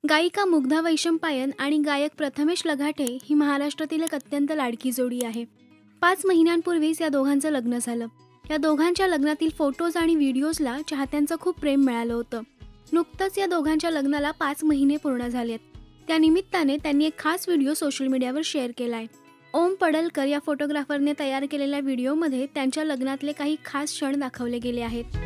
गायिका मुग्धा वैशंपायन आणि गायक प्रथमेश लघाटे ही महाराष्ट्रातील एक अत्यंत लाडकी जोडी आहे। 5 महिन्यांपूर्वीच या दोघांचं लग्न झालं। या दोघांच्या लग्नातील फोटोज आणि व्हिडिओजला चाहत्यांचं खूप प्रेम मिळालं होतं। नुकतंच या दोघांच्या लग्नाला 5 महिने पूर्ण झालेत। त्या निमित्ताने त्यांनी एक खास व्हिडिओ सोशल मीडियावर शेअर केलाय। ओम पडलकर या फोटोग्राफरने तयार केलेल्या व्हिडिओमध्ये त्यांच्या लग्नातले काही खास क्षण दाखवले गेले आहेत।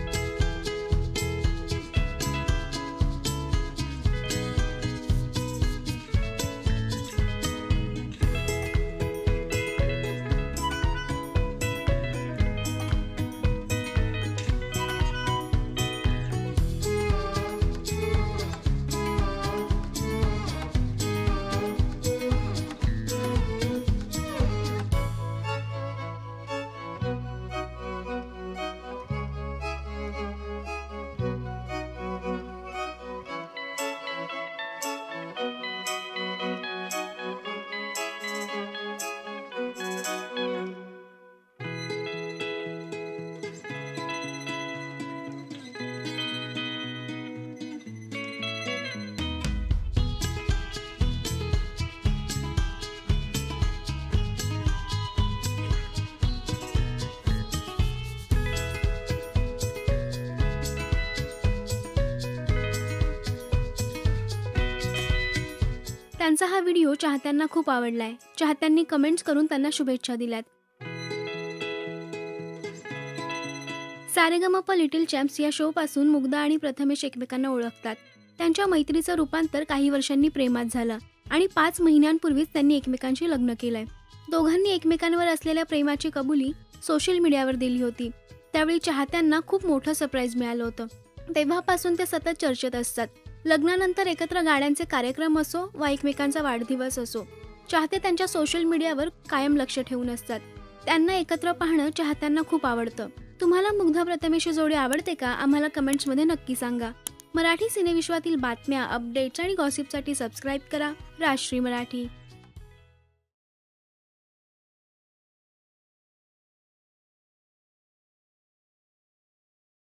त्यांचा हा व्हिडिओ चाहत्यांना खूप आवडलाय। चाहत्यांनी कमेंट्स करून त्यांना शुभेच्छा दिल्यात। सारेगमप लिटिल चॅम्प्स या शो पासून मुग्धा आणि प्रथमेश एकमेकांना ओळखतात। त्यांच्या मैत्रीचं रूपांतर काही वर्षांनी प्रेमात झालं आणि 5 महिन्यांपूर्वीच त्यांनी एकमेकांशी लग्न केलंय। दोघांनी एकमेकांवर असलेल्या प्रेमाची कबुली सोशल मीडियावर दिली होती। त्यावेळी चाहत्यांना खूप मोठं सरप्राईज मिळालं होतं। तेव्हापासून ते सतत चर्चेत असतात। लग्नानंतर एकत्र गाण्यांचे कार्यक्रम असो वा एकमेकांचा वाढदिवस असो, चाहते त्यांच्या सोशल मीडियावर कायम लक्ष ठेवून असतात। त्यांना एकत्र पाहणं चाहत्यांना खूप आवडतं। तुम्हाला मुग्धा प्रथमेशची जोडी आवडते का? आम्हाला कमेंट्समध्ये नक्की सांगा। मराठी सिनेविश्वातील बातम्या, अपडेट्स आणि गॉसिपसाठी सबस्क्राईब करा राजश्री मराठी।